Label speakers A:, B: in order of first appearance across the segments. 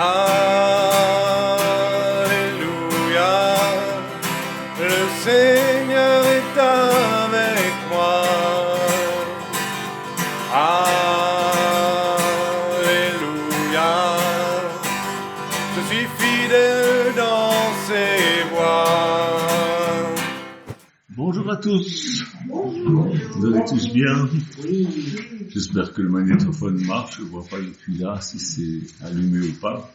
A: Alléluia, le Seigneur est avec moi. Alléluia, je suis fidèle dans ses voies.
B: Bonjour à tous. Vous allez tous bien? J'espère que le magnétophone marche. Je ne vois pas depuis là si c'est allumé ou pas.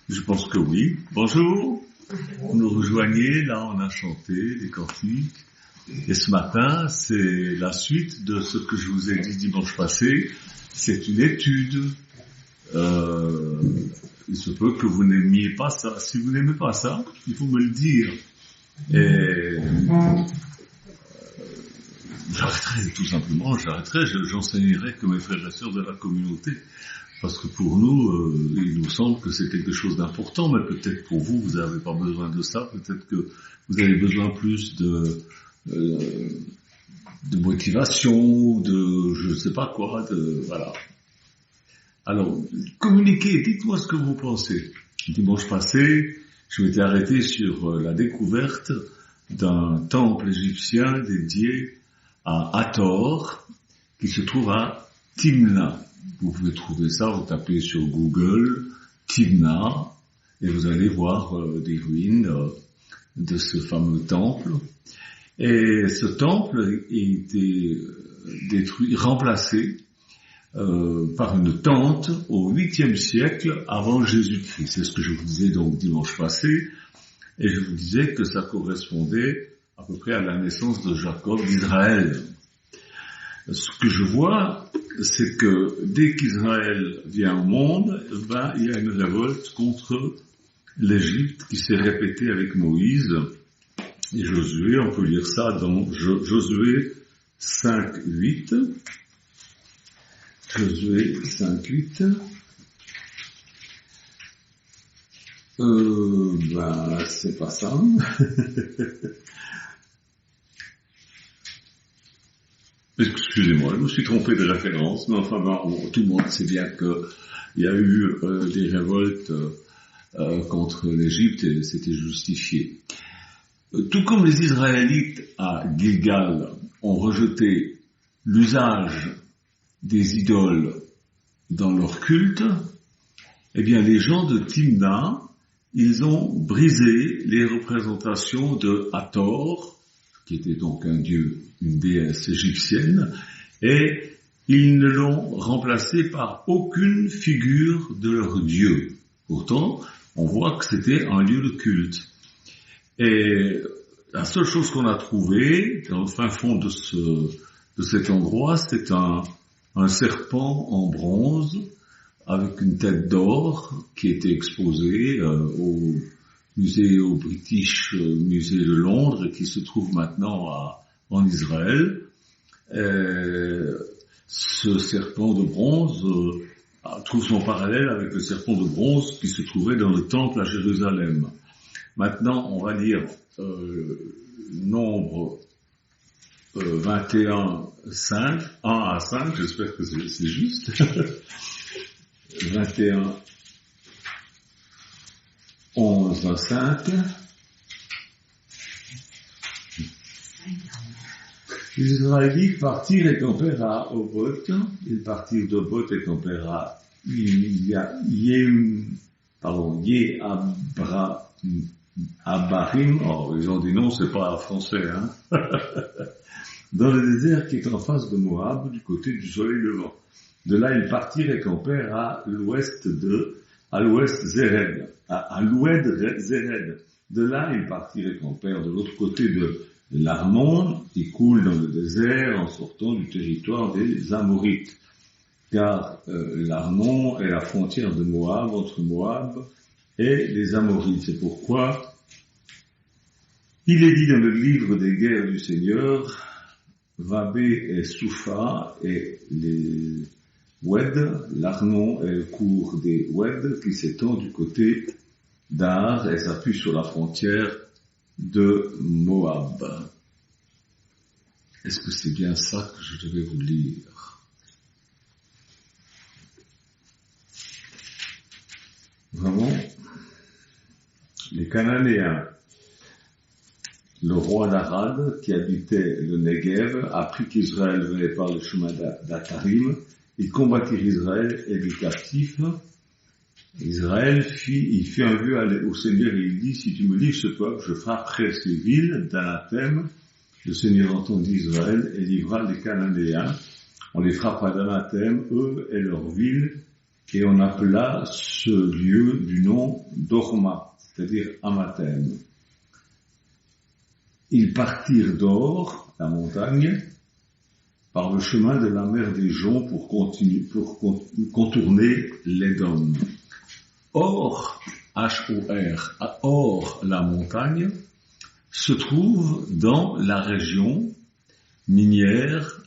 B: Je pense que oui. Bonjour. Vous nous rejoignez. Là, on a chanté les cantiques. Et ce matin, c'est la suite de ce que je vous ai dit dimanche passé. C'est une étude. Il se peut que vous n'aimiez pas ça. Si vous n'aimez pas ça, il faut me le dire. Et j'arrêterai, tout simplement, j'enseignerai que mes frères et sœurs de la communauté. Parce que pour nous, il nous semble que c'est quelque chose d'important, mais peut-être pour vous, vous n'avez pas besoin de ça, peut-être que vous avez besoin plus de motivation, de je ne sais pas quoi, voilà. Alors, communiquez, dites-moi ce que vous pensez. Dimanche passé, je m'étais arrêté sur la découverte d'un temple égyptien dédié à Hathor, qui se trouve à Timna. Vous pouvez trouver ça, vous tapez sur Google Timna, et vous allez voir des ruines de ce fameux temple. Et ce temple a été détruit, remplacé par une tente au 8e siècle avant Jésus-Christ. C'est ce que je vous disais donc dimanche passé, et je vous disais que ça correspondait à peu près à la naissance de Jacob, d'Israël. Ce que je vois, c'est que dès qu'Israël vient au monde, il y a une révolte contre l'Égypte qui s'est répétée avec Moïse et Josué. On peut lire ça dans Josué 5:8. Josué 5:8. C'est pas ça. Excusez-moi, je me suis trompé de référence, mais enfin, tout le monde sait bien qu'il y a eu des révoltes contre l'Égypte et c'était justifié. Tout comme les Israélites à Gilgal ont rejeté l'usage des idoles dans leur culte, eh bien les gens de Timna, ils ont brisé les représentations de Hathor, qui était donc un dieu, une déesse égyptienne, et ils ne l'ont remplacé par aucune figure de leur dieu. Pourtant, on voit que c'était un lieu de culte. Et la seule chose qu'on a trouvée dans le fin fond de cet endroit, c'est un serpent en bronze avec une tête d'or qui était exposée au British Museum de Londres et qui se trouve maintenant en Israël. Ce serpent de bronze trouve son parallèle avec le serpent de bronze qui se trouvait dans le temple à Jérusalem. Maintenant, on va lire nombre 21, 5, 1 à 5, j'espère que c'est juste. 21, 11 à 5. Les Israélites partirent et campèrent à Oboth. Ils partirent d'Oboth et campèrent à Yehabarim. Oh, ils ont dit non, c'est pas français, hein. Dans le désert qui est en face de Moab, du côté du soleil levant. De là, ils partirent et campèrent à l'ouest Zéred. À l'ouest Zéred. De là, ils partirent et campèrent de l'autre côté de l'Arnon, qui coule dans le désert en sortant du territoire des Amorites. Car l'Arnon est la frontière de Moab, entre Moab et les Amorites. C'est pourquoi il est dit dans le livre des guerres du Seigneur, Vabé et Soufa et les Oued, l'Arnon est le cours des Oued qui s'étend du côté d'Ar et s'appuie sur la frontière de Moab. Est-ce que c'est bien ça que je devais vous lire? vraiment, les Cananéens, le roi d'Arad, qui habitait le Negev, apprit qu'Israël venait par le chemin d'Atarim. Il combattit Israël et les captifs. Israël il fit un vœu au Seigneur et il dit, si tu me livres ce peuple, je frapperai ces villes d'anathème. Le Seigneur entendit Israël et livra les Cananéens. On les frappa d'anathème, eux et leurs villes, et on appela ce lieu du nom d'Orma, c'est-à-dire Amathème. Ils partirent d'Or, la montagne, par le chemin de la mer des Joncs pour contourner l'Édom. Or, H-O-R, Or, la montagne, se trouve dans la région minière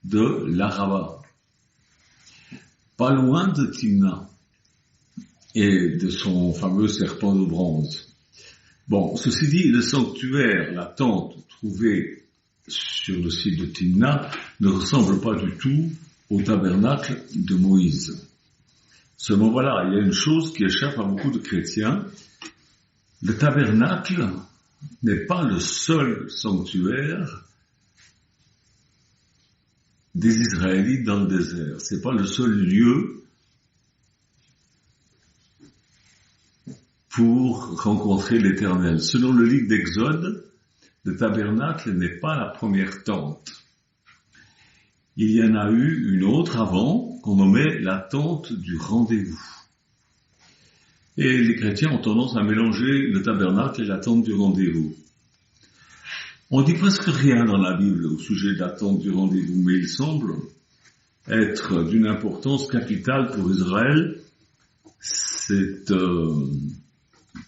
B: de l'Araba, pas loin de Timna et de son fameux serpent de bronze. Bon, ceci dit, le sanctuaire, la tente trouvée sur le site de Timna ne ressemble pas du tout au tabernacle de Moïse. Seulement voilà, il y a une chose qui échappe à beaucoup de chrétiens. Le tabernacle n'est pas le seul sanctuaire des Israélites dans le désert. C'est pas le seul lieu pour rencontrer l'Éternel. Selon le livre d'Exode, le tabernacle n'est pas la première tente. Il y en a eu une autre avant, qu'on nommait la tente du rendez-vous. Et les chrétiens ont tendance à mélanger le tabernacle et la tente du rendez-vous. On dit presque rien dans la Bible au sujet de la tente du rendez-vous, mais il semble être d'une importance capitale pour Israël. Cette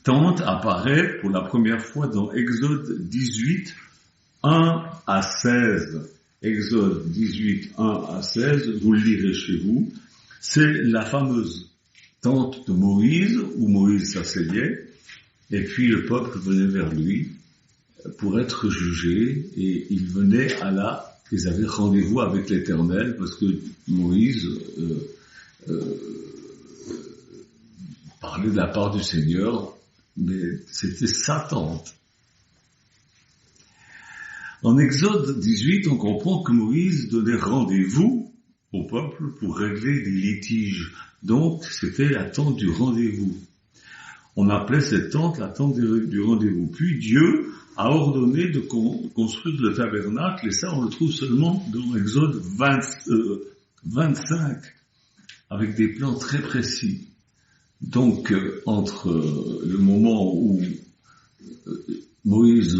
B: tente apparaît pour la première fois dans Exode 18, 1 à 16. Exode 18, 1 à 16, vous le lirez chez vous. C'est la fameuse tente de Moïse, où Moïse s'asseyait, et puis le peuple venait vers lui pour être jugé, et ils avaient rendez-vous avec l'Éternel, parce que Moïse parlait de la part du Seigneur, mais c'était sa tente. En Exode 18, on comprend que Moïse donnait rendez-vous au peuple pour régler des litiges. Donc, c'était la tente du rendez-vous. On appelait cette tente la tente du rendez-vous. Puis Dieu a ordonné de construire le tabernacle, et ça on le trouve seulement dans Exode 25, avec des plans très précis. Donc, entre le moment où Moïse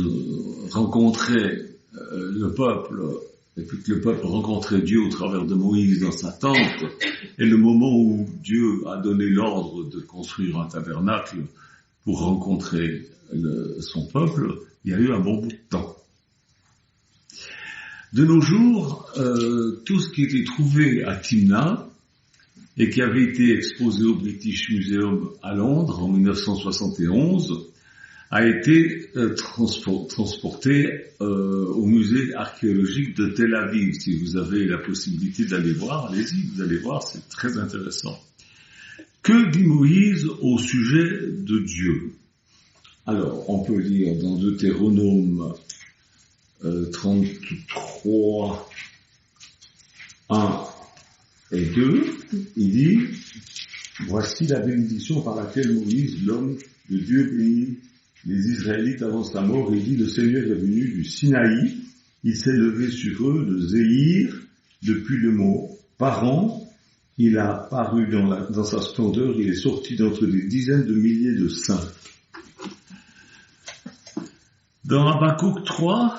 B: rencontrait le peuple, et puis que le peuple rencontrait Dieu au travers de Moïse dans sa tente, et le moment où Dieu a donné l'ordre de construire un tabernacle pour rencontrer son peuple, il y a eu un bon bout de temps. De nos jours, tout ce qui était trouvé à Timna et qui avait été exposé au British Museum à Londres en 1971 a été transporté au musée archéologique de Tel Aviv. Si vous avez la possibilité d'aller voir, allez-y, vous allez voir, c'est très intéressant. Que dit Moïse au sujet de Dieu? Alors, on peut lire dans Deutéronome 33, 1 et 2, il dit, voici la bénédiction par laquelle Moïse, l'homme de Dieu, bénit les Israélites avant sa mort, et dit, le Seigneur est venu du Sinaï, il s'est levé sur eux de Zéhir, depuis le mont Paran, il a paru dans sa splendeur, il est sorti d'entre des dizaines de milliers de saints. Dans Habakkuk 3,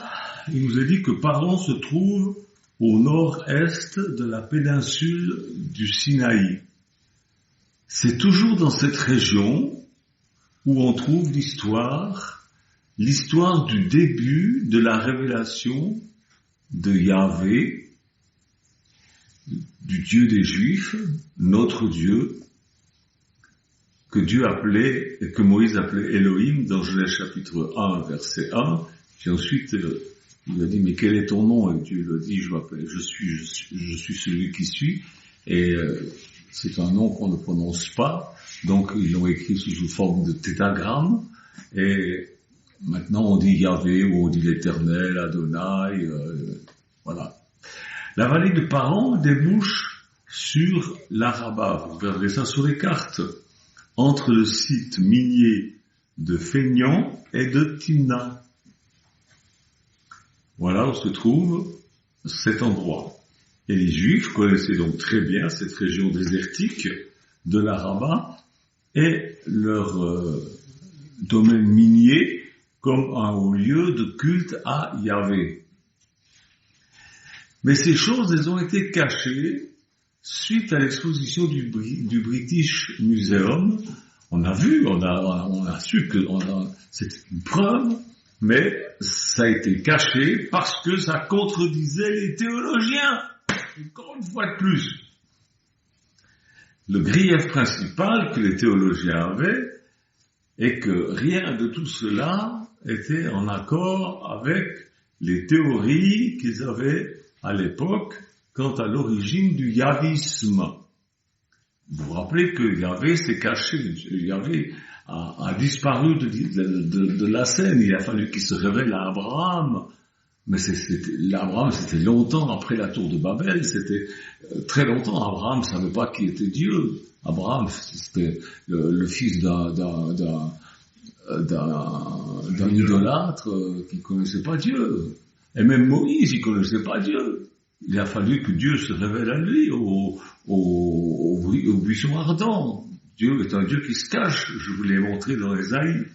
B: il nous est dit que Paran se trouve au nord-est de la péninsule du Sinaï. C'est toujours dans cette région où on trouve l'histoire du début de la révélation de Yahvé, du Dieu des Juifs, notre Dieu, que Moïse appelait Elohim dans Genèse chapitre 1, verset 1, puis ensuite il lui a dit, mais quel est ton nom? Et Dieu lui a dit, je suis celui qui suis. Et c'est un nom qu'on ne prononce pas, donc ils l'ont écrit sous forme de tétragramme, et maintenant on dit Yahvé ou on dit l'Éternel, Adonai, voilà. La vallée de Paran débouche sur l'Araba, vous verrez ça sur les cartes, entre le site minier de Fénian et de Timna. Voilà où se trouve cet endroit. Et les Juifs connaissaient donc très bien cette région désertique de l'Araba et leur domaine minier comme un haut lieu de culte à Yahvé. Mais ces choses, elles ont été cachées suite à l'exposition du British Museum. On a vu, on a su que c'était une preuve, mais ça a été caché parce que ça contredisait les théologiens. Encore une fois de plus. Le grief principal que les théologiens avaient est que rien de tout cela était en accord avec les théories qu'ils avaient à l'époque quant à l'origine du yahvisme. Vous vous rappelez que Yahvé s'est caché, Yahvé a disparu de la scène, il a fallu qu'il se révèle à Abraham. Mais Abraham, c'était longtemps après la tour de Babel, c'était très longtemps. Abraham ne savait pas qui était Dieu. Abraham, c'était le fils d'un idolâtre qui ne connaissait pas Dieu. Et même Moïse, il ne connaissait pas Dieu. Il a fallu que Dieu se révèle à lui au buisson ardent. Dieu est un Dieu qui se cache, je vous l'ai montré dans Ésaïe.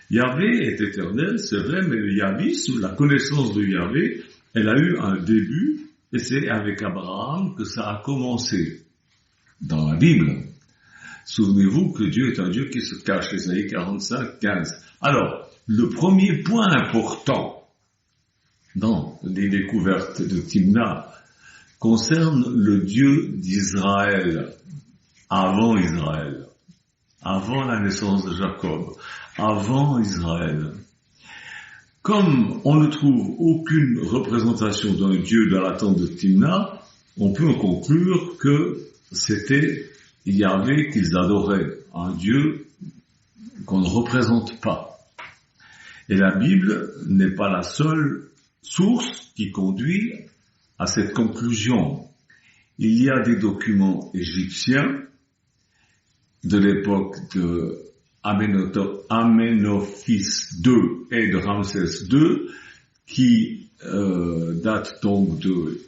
B: Yahvé est éternel, c'est vrai, mais le yahvisme, la connaissance de Yahvé, elle a eu un début, et c'est avec Abraham que ça a commencé. Dans la Bible. Souvenez-vous que Dieu est un Dieu qui se cache, Ésaïe 45, 15. Alors, le premier point important dans les découvertes de Timna concerne le Dieu d'Israël, avant la naissance de Jacob, avant Israël. Comme on ne trouve aucune représentation d'un Dieu dans la tente de Timna, on peut en conclure que c'était Yahvé qu'ils adoraient, un Dieu qu'on ne représente pas. Et la Bible n'est pas la seule source qui conduit à cette conclusion. Il y a des documents égyptiens de l'époque de Aménophis II et de Ramsès II qui datent donc de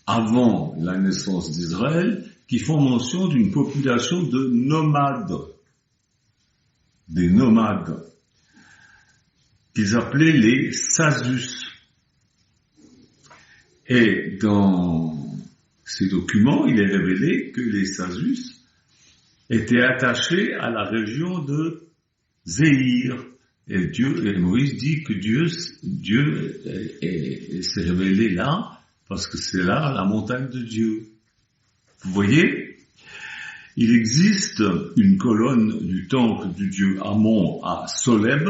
B: avant la naissance d'Israël, qui font mention d'une population de nomades, des nomades, qu'ils appelaient les Sazus. Et dans ces documents, il est révélé que les Sazus étaient attachés à la région de Zéhir. Et Moïse dit que Dieu s'est révélé là, parce que c'est là la montagne de Dieu. Vous voyez, il existe une colonne du temple du dieu Amon à Soleb,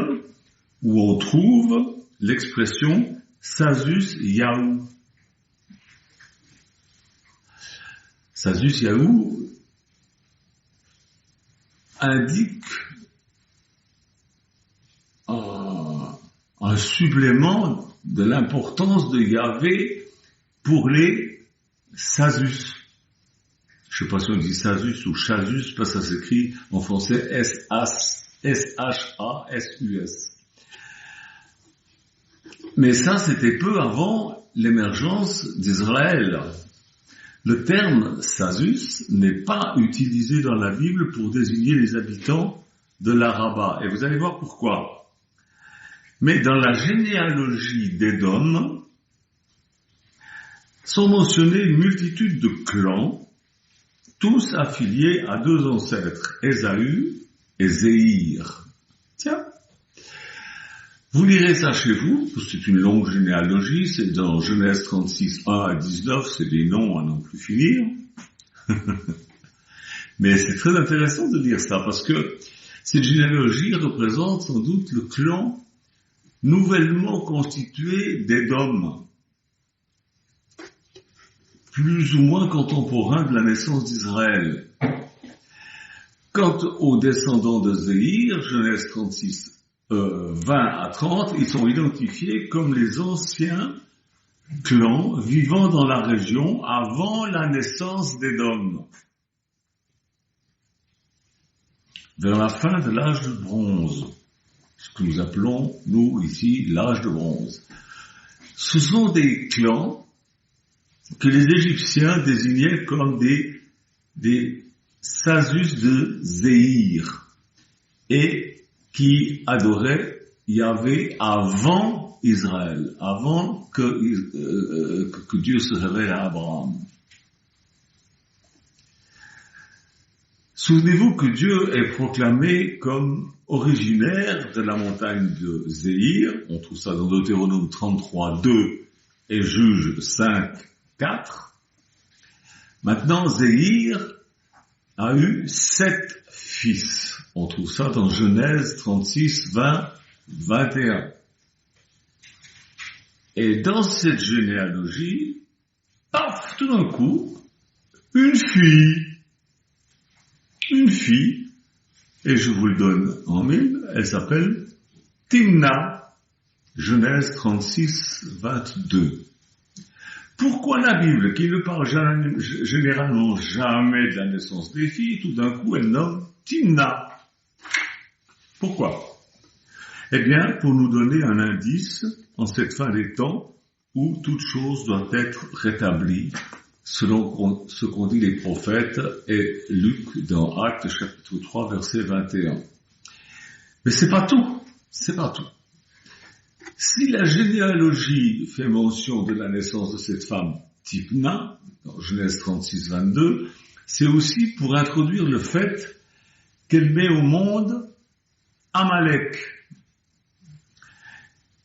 B: où on trouve l'expression Sazus Yahou. Sazus Yahou indique un supplément de l'importance de Yahvé pour les Sazus. Je ne sais pas si on dit Sazus ou Chazus, parce que ça s'écrit en français S-H-A-S-U-S. Mais ça, c'était peu avant l'émergence d'Israël. Le terme Sazus n'est pas utilisé dans la Bible pour désigner les habitants de l'Araba. Et vous allez voir pourquoi. Mais dans la généalogie d'Édom, sont mentionnés une multitude de clans, tous affiliés à deux ancêtres, Ésaü et Zéhir. Tiens, vous lirez ça chez vous, c'est une longue généalogie, c'est dans Genèse 36, 1 à 19, c'est des noms à non plus finir. Mais c'est très intéressant de lire ça, parce que cette généalogie représente sans doute le clan nouvellement constitué d'Édom. plus ou moins contemporain de la naissance d'Israël. Quant aux descendants de Zéhir, Genèse 36, 20 à 30, ils sont identifiés comme les anciens clans vivant dans la région avant la naissance d'Édom, vers la fin de l'âge de bronze, ce que nous appelons, nous, ici, l'âge de bronze. Ce sont des clans que les Égyptiens désignaient comme des Sazus de Zéhir et qui adoraient Yahvé avant Israël, avant que Dieu se révèle à Abraham. Souvenez-vous que Dieu est proclamé comme originaire de la montagne de Zéhir. On trouve ça dans Deutéronome 33, 2 et Juges 5, 4. Maintenant, Zéhir a eu 7 fils. On trouve ça dans Genèse 36, 20, 21. Et dans cette généalogie, paf, tout d'un coup, une fille, et je vous le donne en mille, elle s'appelle Timna, Genèse 36, 22. Pourquoi la Bible, qui ne parle généralement jamais de la naissance des filles, tout d'un coup elle nomme Timna? Pourquoi? Eh bien, pour nous donner un indice en cette fin des temps où toute chose doit être rétablie, selon ce qu'ont dit les prophètes et Luc dans Actes chapitre 3 verset 21. Mais c'est pas tout. Si la généalogie fait mention de la naissance de cette femme Timna, dans Genèse 36, 22, c'est aussi pour introduire le fait qu'elle met au monde Amalek.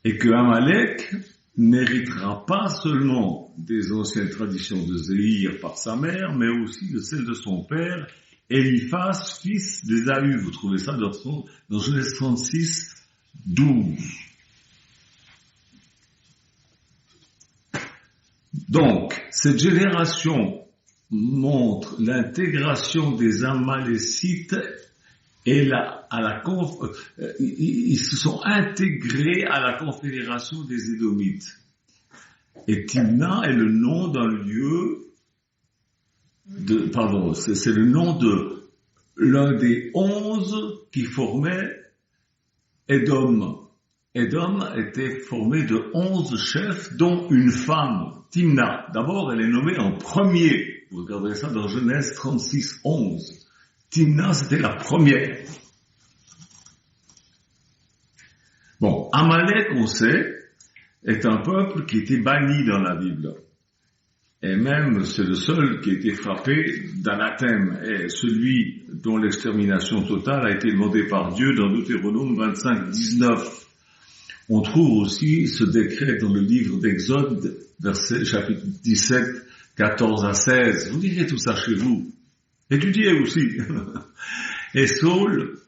B: Et que Amalek n'héritera pas seulement des anciennes traditions de Zéhir par sa mère, mais aussi de celles de son père, Eliphaz, fils d'Ésaü. Vous trouvez ça dans Genèse 36, 12. Donc, cette génération montre l'intégration des Amalécites et ils se sont intégrés à la confédération des Édomites. Et Timna est le nom d'un lieu c'est le nom de l'un des 11 qui formait Édom. Édom était formé de 11 chefs, dont une femme, Timna. D'abord, elle est nommée en premier. Vous regarderez ça dans Genèse 36, 11. Timna, c'était la première. Bon, Amalek, on sait, est un peuple qui était banni dans la Bible. Et même, c'est le seul qui a été frappé d'anathème, et celui dont l'extermination totale a été demandée par Dieu dans Deutéronome 25, 19. On trouve aussi ce décret dans le livre d'Exode, chapitre 17, 14 à 16. Vous lirez tout ça chez vous. Étudiez aussi. Et Saul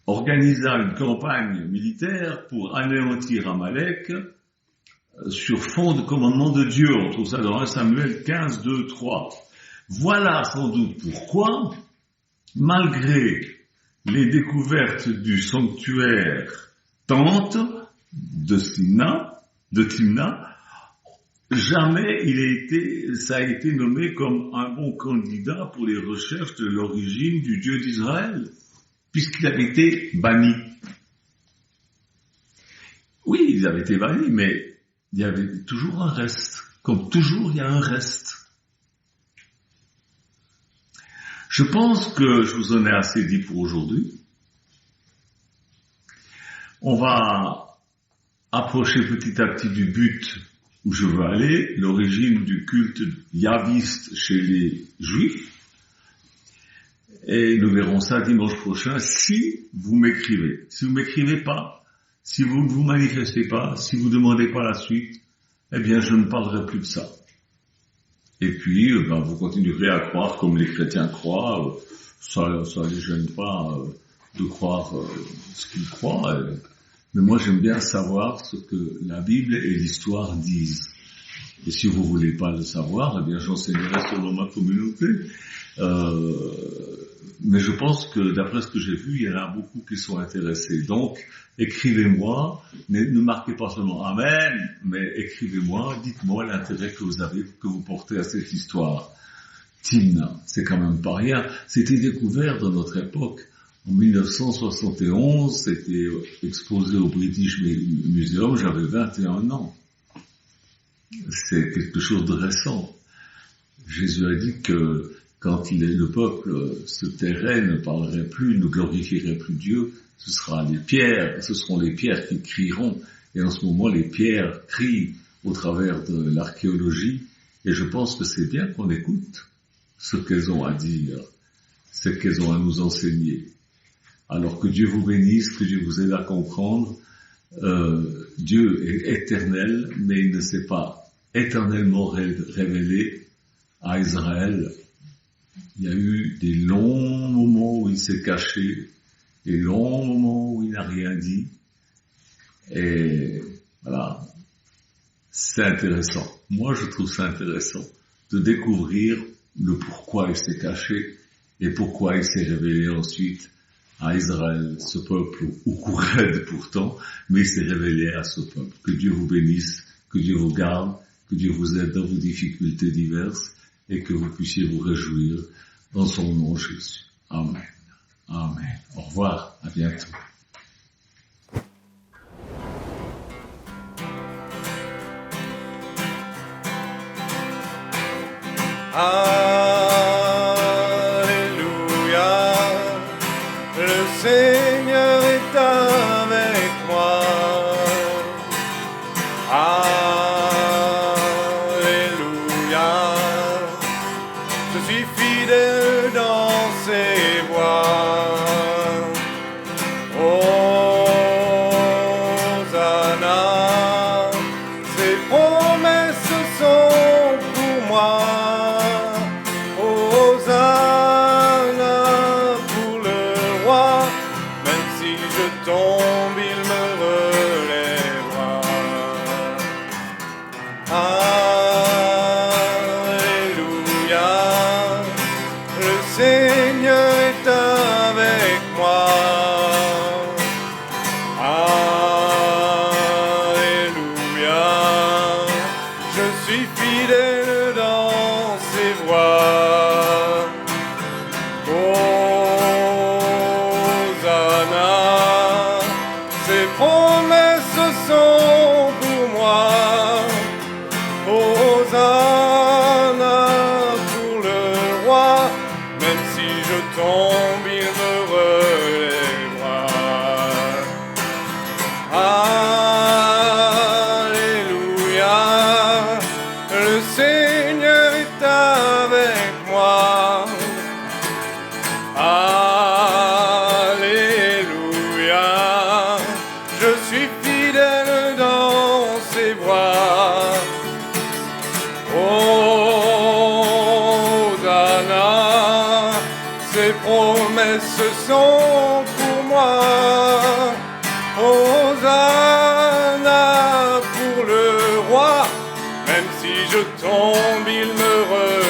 B: organisa une campagne militaire pour anéantir Amalek sur fond de commandement de Dieu. On trouve ça dans 1 Samuel 15, 2, 3. Voilà sans doute pourquoi, malgré les découvertes du sanctuaire tente de Timna, jamais ça a été nommé comme un bon candidat pour les recherches de l'origine du Dieu d'Israël, puisqu'il avait été banni. Oui, ils avaient été bannis, mais il y avait toujours un reste. Comme toujours, il y a un reste. Je pense que je vous en ai assez dit pour aujourd'hui. On va approcher petit à petit du but où je veux aller, l'origine du culte yaviste chez les Juifs. Et nous verrons ça dimanche prochain si vous m'écrivez. Si vous m'écrivez pas, si vous ne vous manifestez pas, si vous ne demandez pas la suite, eh bien je ne parlerai plus de ça. Et puis, vous continuerez à croire comme les chrétiens croient. Ça les gêne pas de croire ce qu'ils croient. Mais moi, j'aime bien savoir ce que la Bible et l'histoire disent. Et si vous voulez pas le savoir, eh bien j'enseignerai selon ma communauté. Mais je pense que d'après ce que j'ai vu, il y en a beaucoup qui sont intéressés. Donc, écrivez-moi, ne marquez pas seulement Amen, mais écrivez-moi, dites-moi l'intérêt que vous avez, que vous portez à cette histoire. Timna, c'est quand même pas rien. C'était découvert dans notre époque. En 1971, c'était exposé au British Museum, j'avais 21 ans. C'est quelque chose de récent. Jésus a dit que quand le peuple se tairait, ne parlerait plus, ne glorifierait plus Dieu, ce seront les pierres qui crieront. Et en ce moment, les pierres crient au travers de l'archéologie. Et je pense que c'est bien qu'on écoute ce qu'elles ont à dire, ce qu'elles ont à nous enseigner. Alors que Dieu vous bénisse, que Dieu vous aide à comprendre. Dieu est éternel, mais il ne s'est pas éternellement révélé à Israël. Il y a eu des longs moments où il s'est caché, des longs moments où il n'a rien dit. Et voilà, c'est intéressant. Moi, je trouve ça intéressant de découvrir le pourquoi il s'est caché et pourquoi il s'est révélé ensuite à Israël, ce peuple au courant pourtant, mais il s'est révélé à ce peuple. Que Dieu vous bénisse, que Dieu vous garde, que Dieu vous aide dans vos difficultés diverses et que vous puissiez vous réjouir dans son nom Jésus. Amen. Amen. Au revoir. À bientôt.
A: Alléluia, le Seigneur est avec moi. Alléluia, je suis fidèle dans ses voies. Hosanna, ses promesses sont pour moi. Hosanna pour le roi, même si je tombe, il me relèvera. Alléluia, le Seigneur est avec moi. Alléluia, je suis fidèle dans ses voies. Hosanna, ses promesses sont pour moi. Hosanna pour le roi, même si je tombe, il me relèvera. Alléluia, le Seigneur est avec moi. Alléluia, je suis fidèle dans ses voies. Hosanna, ses promesses sont pour moi. Hosanna pour le roi, même si je tombe, il me relèvera.